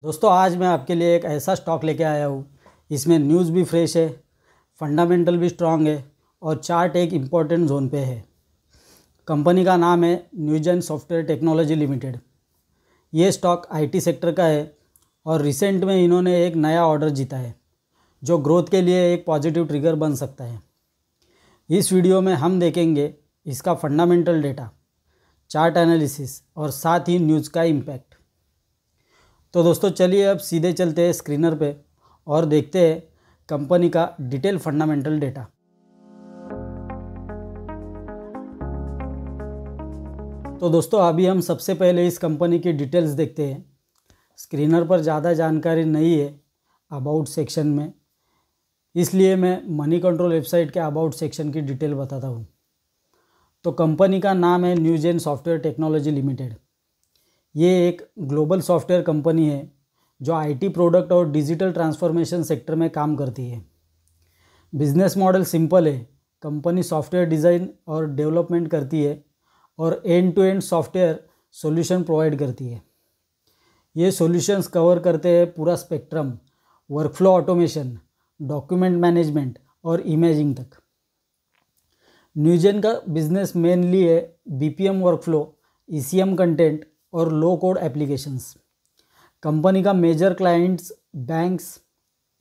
दोस्तों आज मैं आपके लिए एक ऐसा स्टॉक लेके आया हूँ। इसमें न्यूज़ भी फ्रेश है, फंडामेंटल भी स्ट्रांग है और चार्ट एक इम्पॉर्टेंट जोन पे है। कंपनी का नाम है न्यूजेन सॉफ्टवेयर टेक्नोलॉजी लिमिटेड। ये स्टॉक आईटी सेक्टर का है और रिसेंट में इन्होंने एक नया ऑर्डर जीता है जो ग्रोथ के लिए एक पॉजिटिव ट्रिगर बन सकता है। इस वीडियो में हम देखेंगे इसका फंडामेंटल डेटा, चार्ट एनालिसिस और साथ ही न्यूज़ का इम्पैक्ट। तो दोस्तों चलिए अब सीधे चलते हैं स्क्रीनर पे और देखते हैं कंपनी का डिटेल फंडामेंटल डेटा। तो दोस्तों अभी हम सबसे पहले इस कंपनी की डिटेल्स देखते हैं। स्क्रीनर पर ज़्यादा जानकारी नहीं है अबाउट सेक्शन में, इसलिए मैं मनी कंट्रोल वेबसाइट के अबाउट सेक्शन की डिटेल बताता हूँ। तो कंपनी का नाम है न्यूजेन सॉफ्टवेयर टेक्नोलॉजी लिमिटेड। ये एक ग्लोबल सॉफ्टवेयर कंपनी है जो आईटी प्रोडक्ट और डिजिटल ट्रांसफॉर्मेशन सेक्टर में काम करती है। बिजनेस मॉडल सिंपल है। कंपनी सॉफ्टवेयर डिज़ाइन और डेवलपमेंट करती है और end to end software solution provide करती है। ये सॉल्यूशंस कवर करते हैं पूरा spectrum, workflow automation, document management और इमेजिंग तक। न्यूजेन का बिजनेस मेनली है बीपीएम वर्कफ्लो, ईसीएम कंटेंट और लो कोड एप्लीकेशंस। कंपनी का major clients banks,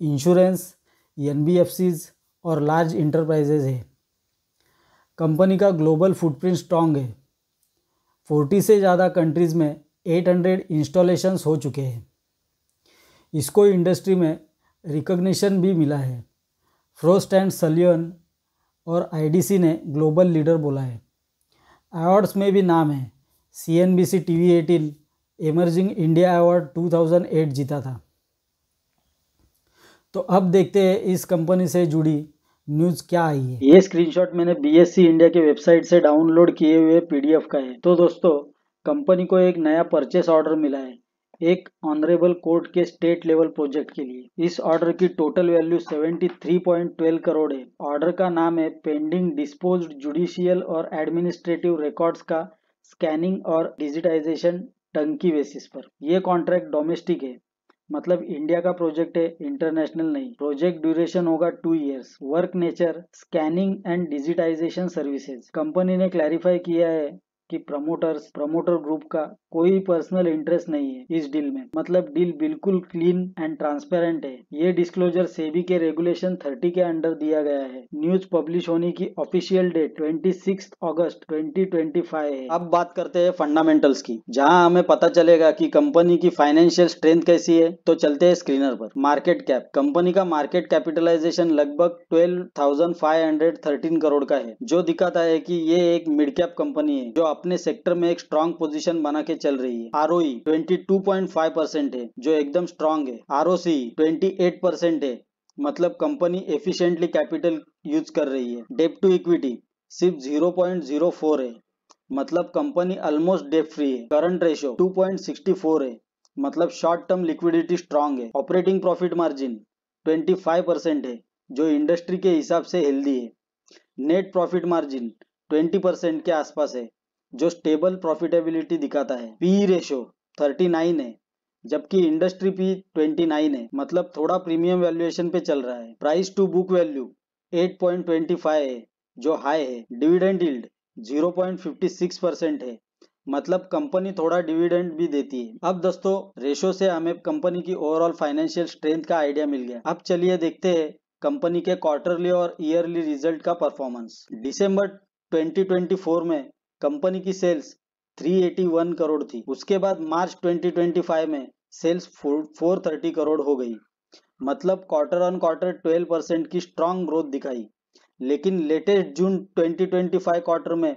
insurance, NBFCs और लार्ज इंटरप्राइजेज है। कंपनी का ग्लोबल फुटप्रिंट स्ट्रॉन्ग है। 40 से ज़्यादा कंट्रीज़ में 800 इंस्टॉलेशंस हो चुके हैं। इसको इंडस्ट्री में रिकॉग्निशन भी मिला है। फ्रोस्ट एंड सलियन और आईडीसी ने ग्लोबल लीडर बोला है। अवार्ड्स में भी नाम है। CNBC TV 18 emerging India award 2008 जीता था। तो अब देखते हैं इस कंपनी से जुड़ी न्यूज़ क्या आई है। ये स्क्रीनशॉट मैंने BSC इंडिया के वेबसाइट से डाउनलोड किए हुए PDF का है। तो दोस्तों कंपनी को एक नया परचेस ऑर्डर मिला है एक ऑनरेबल कोर्ट के स्टेट लेवल प्रोजेक्ट के लिए। इस ऑर्डर की टोटल वैल्यू 73.12 करोड़ है। ऑर्डर का नाम है पेंडिंग डिस्पोज्ड जुडिशियल और एडमिनिस्ट्रेटिव रिकॉर्ड्स का स्कैनिंग और डिजिटाइजेशन टंकी बेसिस पर। यह कॉन्ट्रैक्ट डोमेस्टिक है, मतलब इंडिया का प्रोजेक्ट है, इंटरनेशनल नहीं। प्रोजेक्ट ड्यूरेशन होगा 2 years. Work nature scanning and digitisation services. Company ने क्लैरिफाई किया है कि प्रमोटर ग्रुप का कोई पर्सनल इंटरेस्ट नहीं है इस डील में, मतलब डील बिल्कुल क्लीन एंड ट्रांसपेरेंट है। ये डिस्क्लोजर सेबी के रेगुलेशन 30 के अंडर दिया गया है। न्यूज पब्लिश होने की ऑफिशियल डेट 26 अगस्त 2025 है। अब बात करते हैं फंडामेंटल्स की, जहां हमें पता चलेगा कि कंपनी की फाइनेंशियल स्ट्रेंथ कैसी है। तो चलते हैं स्क्रीनर पर। Market cap. कंपनी का मार्केट कैपिटलाइजेशन लगभग 12,513 करोड़ का है, जो दिखाता है कि ये एक मिड कैप कंपनी है जो अपने सेक्टर में एक स्ट्रॉन्ग पोजीशन बना के चल रही है। ROE 22.5% है, जो एकदम स्ट्रॉन्ग है। ROC 28% है, मतलब कंपनी एफिशिएंटली कैपिटल यूज कर रही है। डेट टू इक्विटी सिर्फ 0.04 है, मतलब कंपनी ऑलमोस्ट डेट फ्री है। करंट रेशियो 2.64 है, मतलब शॉर्ट टर्म लिक्विडिटी स्ट्रॉन्ग है। ऑपरेटिंग प्रॉफिट मार्जिन 25% है, जो इंडस्ट्री के हिसाब से हेल्दी है। नेट प्रॉफिट मार्जिन 20% के आसपास है, जो स्टेबल प्रॉफिटेबिलिटी दिखाता है। पीई रेशियो 39 है, जबकि इंडस्ट्री पी 29 है, मतलब थोड़ा प्रीमियम वैल्यूएशन पे चल रहा है। प्राइस टू बुक वैल्यू 8.25 है, जो हाई है। डिविडेंड यील्ड 0.56% है, मतलब कंपनी थोड़ा डिविडेंड भी देती है। अब दोस्तों रेशो से हमें कंपनी की ओवरऑल फाइनेंशियल स्ट्रेंथ का आइडिया मिल गया। अब चलिए देखते हैं कंपनी के क्वार्टरली और ईयरली रिजल्ट का परफॉर्मेंस। दिसंबर 2024 में कंपनी की सेल्स 381 करोड़ थी। उसके बाद मार्च 2025 में सेल्स 430 करोड़ हो गई, मतलब क्वार्टर ऑन क्वार्टर 12% की स्ट्रॉन्ग ग्रोथ दिखाई। लेकिन लेटेस्ट जून 2025 क्वार्टर में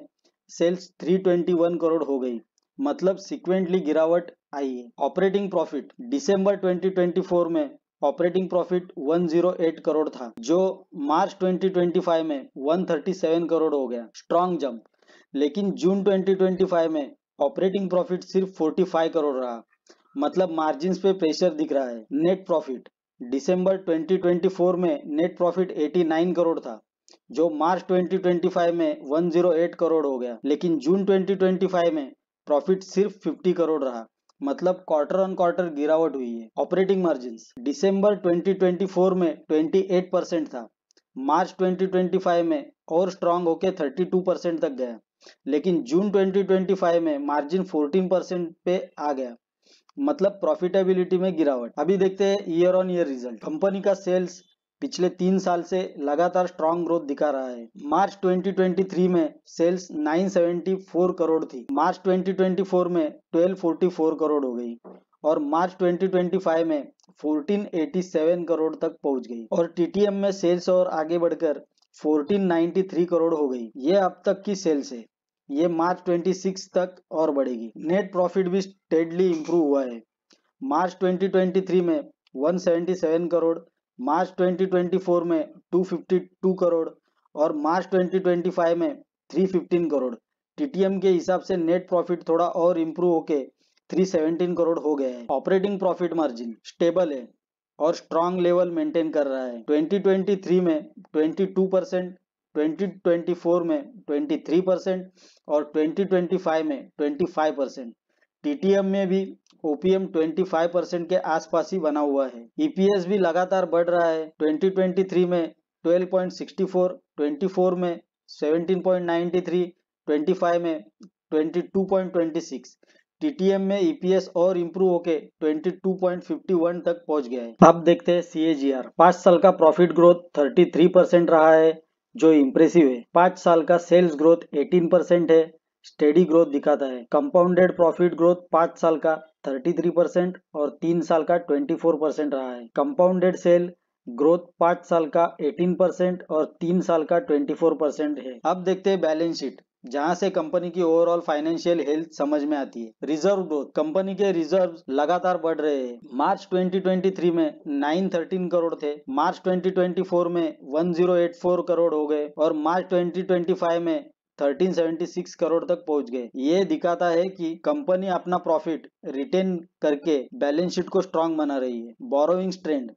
सेल्स 321 करोड़ हो गई, मतलब सिक्वेंटली गिरावट आई है। ऑपरेटिंग प्रॉफिट दिसंबर 2024 में ऑपरेटिंग प्रॉफिट 108 करोड़ था, जो मार्च 2025 में 137 करोड़ हो गया, स्ट्रॉन्ग जंप। लेकिन जून 2025 में ऑपरेटिंग प्रॉफिट सिर्फ 45 करोड़ रहा, मतलब मार्जिन्स पे प्रेशर दिख रहा है। नेट प्रॉफिट दिसंबर 2024 में नेट प्रॉफिट 89 करोड़ था, जो मार्च 2025 में 108 करोड़ हो गया। लेकिन जून 2025 में प्रॉफिट सिर्फ 50 करोड़ रहा, मतलब क्वार्टर ऑन क्वार्टर गिरावट हुई है। ऑपरेटिंग मार्जिन दिसंबर 2024 में 28% था, मार्च 2025 में और स्ट्रांग होकर 32% तक गया, लेकिन जून 2025 में मार्जिन 14% पे आ गया, मतलब प्रॉफिटेबिलिटी में गिरावट। अभी देखते हैं year on year result. Company का सेल्स पिछले 3 साल से लगातार स्ट्रांग ग्रोथ दिखा रहा है। मार्च 2023 में सेल्स 974 करोड़ थी, मार्च 2024 में 1244 करोड़ हो गई और मार्च 2025 में 1487 करोड़ तक पहुंच गई और टीटीएम में सेल्स और आगे बढ़कर 1493 करोड़ हो गई। ये अब तक की सेल्स है, ये मार्च 26 तक और बढ़ेगी। नेट प्रॉफिट भी स्टेडली इंप्रूव हुआ है। मार्च 2023 में 177 करोड़, मार्च 2024 में 252 करोड़ और मार्च 2025 में 315 करोड़। टीटीएम के हिसाब से नेट प्रॉफिट थोड़ा और इंप्रूव होके 317 करोड़ हो गया है। ऑपरेटिंग प्रॉफिट मार्जिन स्टेबल है और स्ट्रांग लेवल मेंटेन कर रहा है। 2023 में 22%, 2024 में 23% और 2025 में 25%। टीटीएम में भी ओपीएम 25% के आसपास ही बना हुआ है। ईपीएस भी लगातार बढ़ रहा है। 2023 में 12.64, 24 में 17.93, 25 में 22.26। टीटीएम में ईपीएस और इम्प्रूव होके 22.51 तक पहुंच गया है। अब देखते हैं सीएजीआर। 5 साल का प्रॉफिट ग्रोथ 33% रहा है, जो इम्प्रेसिव है। 5 साल का सेल्स ग्रोथ 18% है, स्टेडी ग्रोथ दिखाता है। कंपाउंडेड प्रॉफिट ग्रोथ 5 साल का 33% और 3 साल का 24% रहा है। कंपाउंडेड सेल ग्रोथ 5 साल का 18% और 3 साल का 24% है। अब देखते हैं बैलेंस शीट, जहां से कंपनी की ओवरऑल फाइनेंशियल हेल्थ समझ में आती है। रिजर्व ग्रोथ, कंपनी के रिजर्व लगातार बढ़ रहे हैं। मार्च 2023 में 913 करोड़ थे, मार्च 2024 में 1084 करोड़ हो गए और मार्च 2025 में 1376 करोड़ तक पहुंच गए। ये दिखाता है कि कंपनी अपना प्रॉफिट रिटेन करके बैलेंस शीट को स्ट्रांग बना रही है। बोरोइंग्स ट्रेंड,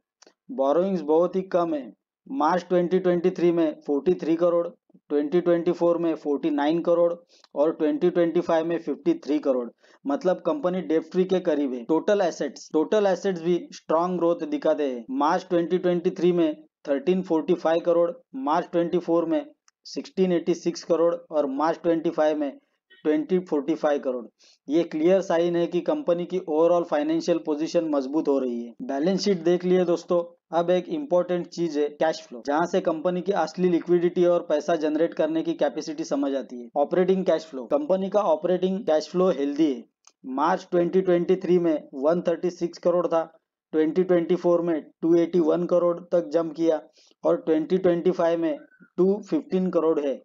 बोरोइंग्स बहुत ही कम है। मार्च 2023 में 43 करोड़, 2024 में 49 करोड़ और 2025 में 53 करोड़, मतलब कंपनी डेट फ्री के करीब है। टोटल एसेट्स भी स्ट्रांग ग्रोथ दिखाते हैं। मार्च 2023 में 1345 करोड़, मार्च 24 में 1686 करोड़ और मार्च 25 में 2045 करोड़। ये क्लियर साइन है कि कंपनी की ओवरऑल फाइनेंशियल पोजीशन मजबूत हो रही है। बैलेंस शीट देख लिए दोस्तों। अब एक इम्पोर्टेंट चीज है कैश फ्लो, जहां से कंपनी की असली लिक्विडिटी और पैसा जनरेट करने की कैपेसिटी समझ आती है। ऑपरेटिंग कैश फ्लो, कंपनी का ऑपरेटिंग कैश फ्लो हेल्दी है। मार्च 2023 में 136 करोड़ था, 2024 में 281 करोड़ तक जंप किया और 2025 में 215 करोड़ है।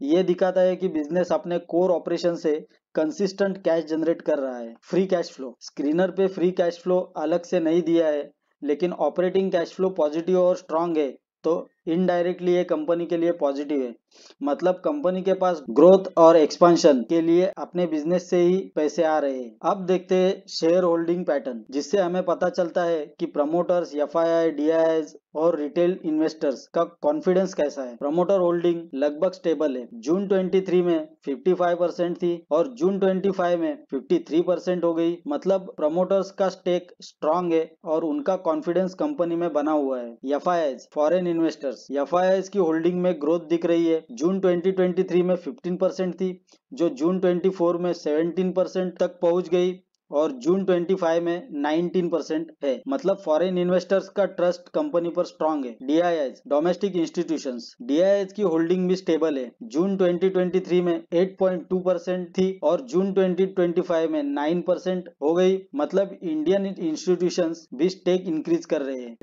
ये दिखाता है कि बिजनेस अपने कोर ऑपरेशन से कंसिस्टेंट कैश जनरेट कर रहा है। फ्री कैश फ्लो, स्क्रीनर पे फ्री कैश फ्लो अलग से नहीं दिया है, लेकिन ऑपरेटिंग कैश फ्लो पॉजिटिव और स्ट्रांग है, तो इनडायरेक्टली ये कंपनी के लिए पॉजिटिव है। मतलब कंपनी के पास ग्रोथ और एक्सपांशन के लिए अपने बिजनेस से ही पैसे आ रहे हैं। अब देखते हैं शेयर होल्डिंग पैटर्न, जिससे हमें पता चलता है कि प्रमोटर्स, एफआईआई, डीआईआईज और रिटेल इन्वेस्टर्स का कॉन्फिडेंस कैसा है। प्रमोटर होल्डिंग लगभग स्टेबल है। जून 23 में 55% थी और जून 25 में 53% हो गई। मतलब प्रमोटर्स का स्टेक स्ट्रांग है और उनका कॉन्फिडेंस कंपनी में बना हुआ है। एफआईआईज, फॉरेन इन्वेस्टर्स, एफआईआईज की होल्डिंग में ग्रोथ दिख रही है। जून 2023 में 15% थी, जो जून 24 में 17% तक पहुंच गई और जून 25 में 19% है। मतलब फॉरेन इन्वेस्टर्स का ट्रस्ट कंपनी पर स्ट्रांग है। डीआईआईज, डोमेस्टिक इंस्टीट्यूशंस, डीआईआईज की होल्डिंग भी स्टेबल है। जून 2023 में 8.2% थी और जून 2025 में 9% हो गई। मतलब इंडियन इंस्टीट्यूशंस भी स्टेक इंक्रीज कर रहे हैं।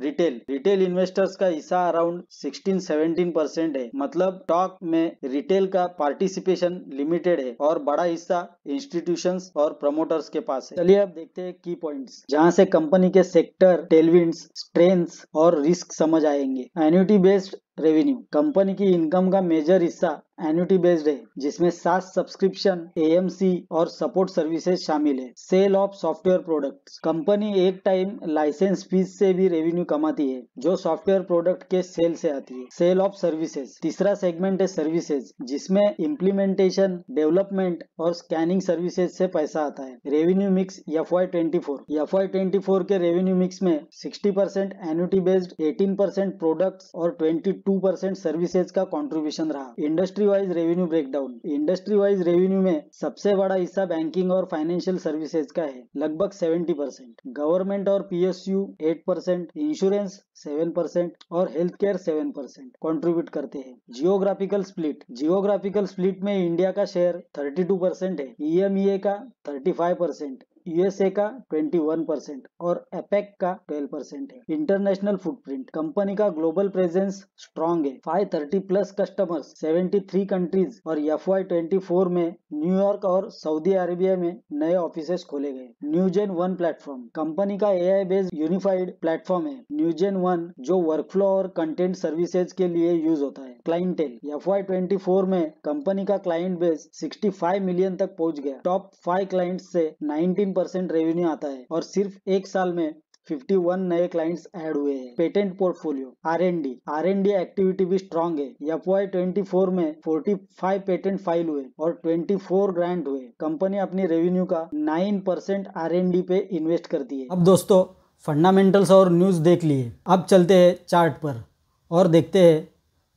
रिटेल इन्वेस्टर्स का हिस्सा अराउंड 16-17% है। मतलब स्टॉक में रिटेल का पार्टिसिपेशन लिमिटेड है और बड़ा हिस्सा इंस्टीट्यूशंस और प्रमोटर्स के पास है। चलिए अब देखते हैं की पॉइंट्स, जहां से कंपनी के सेक्टर, टेलविंड्स, स्ट्रेंथ्स और रिस्क समझ आएंगे। Annuity based revenue. कंपनी की इनकम का मेजर हिस्सा एन्युटी बेस्ड है, जिसमें सास सब्सक्रिप्शन, एएमसी और सपोर्ट सर्विसेज शामिल है। Sale of software products. Company एक टाइम लाइसेंस फीस से भी रेवेन्यू कमाती है, जो सॉफ्टवेयर प्रोडक्ट के सेल से आती है। Sale of services. तीसरा सेगमेंट है सर्विसेज, जिसमें इम्प्लीमेंटेशन, डेवलपमेंट और स्कैनिंग सर्विसेज से पैसा आता है। रेवेन्यू मिक्स FY24 के रेवेन्यू मिक्स में 60% एन्युटी बेस्ड, 18% प्रोडक्ट्स और 22% सर्विसेज का कंट्रीब्यूशन रहा। Industry wise revenue breakdown. Industry wise revenue में सबसे बड़ा हिस्सा बैंकिंग और फाइनेंशियल सर्विसेज का है, लगभग 70%। गवर्नमेंट और PSU 8%, इंश्योरेंस 7% और हेल्थ केयर 7% कंट्रीब्यूट करते हैं। Geographical split. जियोग्राफिकल स्प्लिट में इंडिया का शेयर 32% है, EMEA का 35%, USA का 21% और एपेक का 12% है। International footprint. कंपनी का ग्लोबल प्रेजेंस स्ट्रॉन्ग है, 530 प्लस कस्टमर्स, 73 कंट्रीज और FY24 में न्यूयॉर्क और सऊदी अरेबिया में नए ऑफिसेस खोले गए। Newgen 1 platform. कंपनी का AI बेस्ड यूनिफाइड प्लेटफॉर्म है न्यूजेन 1, जो वर्कफ्लो और कंटेंट सर्विसेज के लिए यूज होता है। क्लाइंटेल। FY24 में कंपनी का क्लाइंट बेस 65 मिलियन तक पहुंच गया। टॉप 5 क्लाइंट्स से 19% रेवेन्यू आता है और सिर्फ एक साल में 51 नए क्लाइंट्स ऐड हुए हैं। Patent portfolio. R&D एक्टिविटी भी स्ट्रॉन्ग है। FY24 में 45 पेटेंट फाइल हुए और 24 ग्रांट हुए। कंपनी अपनी रेवेन्यू का 9% R&D पे इन्वेस्ट करती है। अब दोस्तों फंडामेंटल्स और न्यूज़ देख लिए, अब चलते हैं चार्ट पर और देखते हैं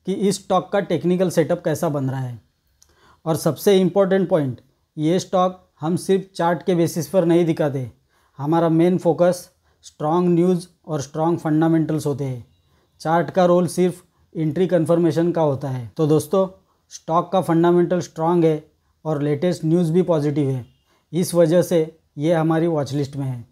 कि इस स्टॉक का टेक्निकल सेटअप कैसा बन रहा है। और सबसे इम्पोर्टेंट पॉइंट, ये स्टॉक हम सिर्फ चार्ट के बेसिस पर नहीं दिखाते, हमारा मेन फोकस स्ट्रॉन्ग न्यूज़ और स्ट्रॉन्ग फंडामेंटल्स होते हैं। चार्ट का रोल सिर्फ एंट्री कंफर्मेशन का होता है। तो दोस्तों स्टॉक का फंडामेंटल स्ट्रॉन्ग है और लेटेस्ट न्यूज़ भी पॉजिटिव है, इस वजह से ये हमारी वॉच लिस्ट में है।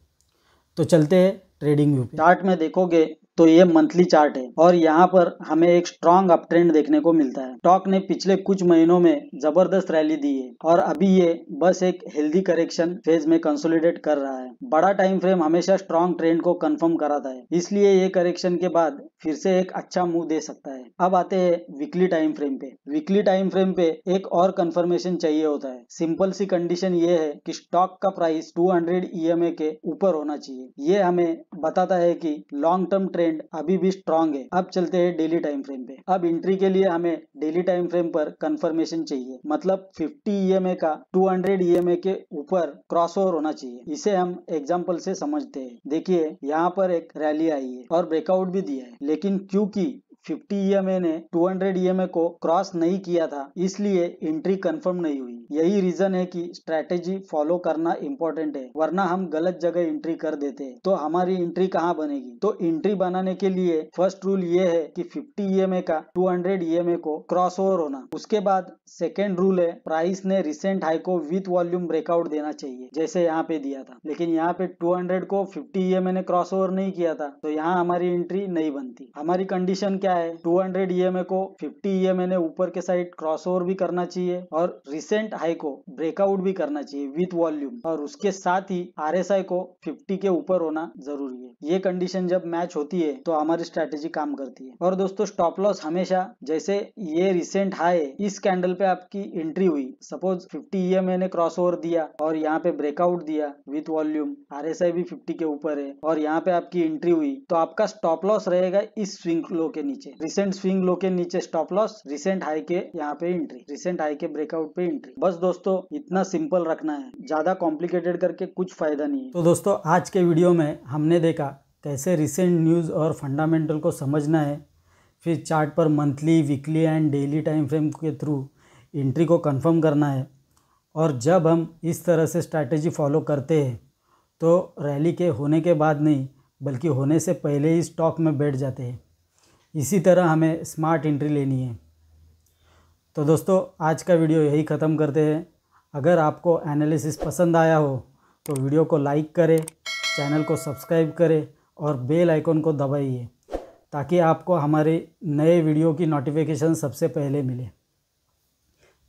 तो चलते हैं ट्रेडिंग व्यू पे। चार्ट में देखोगे तो ये मंथली चार्ट है और यहाँ पर हमें एक स्ट्रॉन्ग अप ट्रेंड देखने को मिलता है। स्टॉक ने पिछले कुछ महीनों में जबरदस्त रैली दी है और अभी ये बस एक हेल्दी करेक्शन फेज में कंसोलिडेट कर रहा है। बड़ा टाइम फ्रेम हमेशा स्ट्रॉन्ग ट्रेंड को कंफर्म कराता है, इसलिए ये करेक्शन के बाद फिर से एक अच्छा मूव दे सकता है। अब आते हैं वीकली टाइम फ्रेम पे। वीकली टाइम फ्रेम पे एक और कंफर्मेशन चाहिए होता है। सिंपल सी कंडीशन ये है कि स्टॉक का प्राइस 200 EMA के ऊपर होना चाहिए। ये हमें बताता है कि लॉन्ग टर्म ट्रेंड अभी भी स्ट्रॉन्ग है। अब चलते हैं डेली टाइम फ्रेम पे। अब एंट्री के लिए हमें डेली टाइम फ्रेम पर कंफर्मेशन चाहिए, मतलब 50 EMA का 200 EMA के ऊपर क्रॉसओवर होना चाहिए। इसे हम एग्जांपल से समझते हैं। देखिए यहाँ पर एक रैली आई है और ब्रेकआउट भी दिया है, लेकिन क्योंकि 50 EMA ने 200 EMA को क्रॉस नहीं किया था, इसलिए एंट्री कंफर्म नहीं हुई। यही रीजन है कि स्ट्रैटेजी फॉलो करना इंपॉर्टेंट है, वरना हम गलत जगह एंट्री कर देते हैं तो हमारी एंट्री कहाँ बनेगी। तो एंट्री बनाने के लिए फर्स्ट रूल ये है कि 50 EMA का 200 EMA को क्रॉस ओवर होना। उसके बाद सेकेंड रूल है, प्राइस ने रिसेंट हाई को विथ वॉल्यूम ब्रेकआउट देना चाहिए, जैसे यहाँ पे दिया था। लेकिन यहाँ पे 200 को 50 EMA ने क्रॉस ओवर नहीं किया था, तो यहाँ हमारी एंट्री नहीं बनती। हमारी कंडीशन क्या है, 200 EMA को 50 EMA ने ऊपर के साइड क्रॉस ओवर भी करना चाहिए और रिसेंट हाई को ब्रेकआउट भी करना चाहिए विथ वॉल्यूम, और उसके साथ ही RSI को 50 के ऊपर होना जरूरी है। ये कंडीशन जब मैच होती है तो हमारी स्ट्रैटेजी काम करती है। और दोस्तों स्टॉप लॉस हमेशा, जैसे ये रिसेंट हाई है, इस कैंडल पे आपकी एंट्री हुई, सपोज 50 EMA ने क्रॉस ओवर दिया और यहाँ पे ब्रेकआउट दिया विथ वॉल्यूम, RSI भी 50 के ऊपर है और यहाँ पे आपकी एंट्री हुई, तो आपका स्टॉप लॉस रहेगा इस स्विंग लो के नीचे, रिसेंट स्विंग लो के नीचे स्टॉप लॉस, रिसेंट हाई के यहाँ पे एंट्री, रिसेंट हाई के ब्रेकआउट पे एंट्री। बस दोस्तों इतना सिंपल रखना है, ज्यादा कॉम्प्लिकेटेड करके कुछ फायदा नहीं है। तो दोस्तों आज के वीडियो में हमने देखा कैसे रिसेंट न्यूज़ और फंडामेंटल को समझना है, फिर चार्ट पर monthly, weekly and daily time frame के थ्रू एंट्री को कंफर्म करना है। और जब हम इस तरह से स्ट्रैटेजी फॉलो करते हैं तो रैली के होने के बाद नहीं, बल्कि होने से पहले ही स्टॉक में बैठ जाते हैं। इसी तरह हमें स्मार्ट एंट्री लेनी है। तो दोस्तों आज का वीडियो यही ख़त्म करते हैं। अगर आपको एनालिसिस पसंद आया हो तो वीडियो को लाइक करें, चैनल को सब्सक्राइब करें और बेल आइकन को दबाइए, ताकि आपको हमारे नए वीडियो की नोटिफिकेशन सबसे पहले मिले।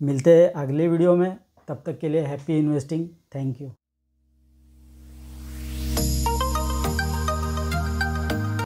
मिलते हैं अगले वीडियो में, तब तक के लिए हैप्पी इन्वेस्टिंग। Thank you.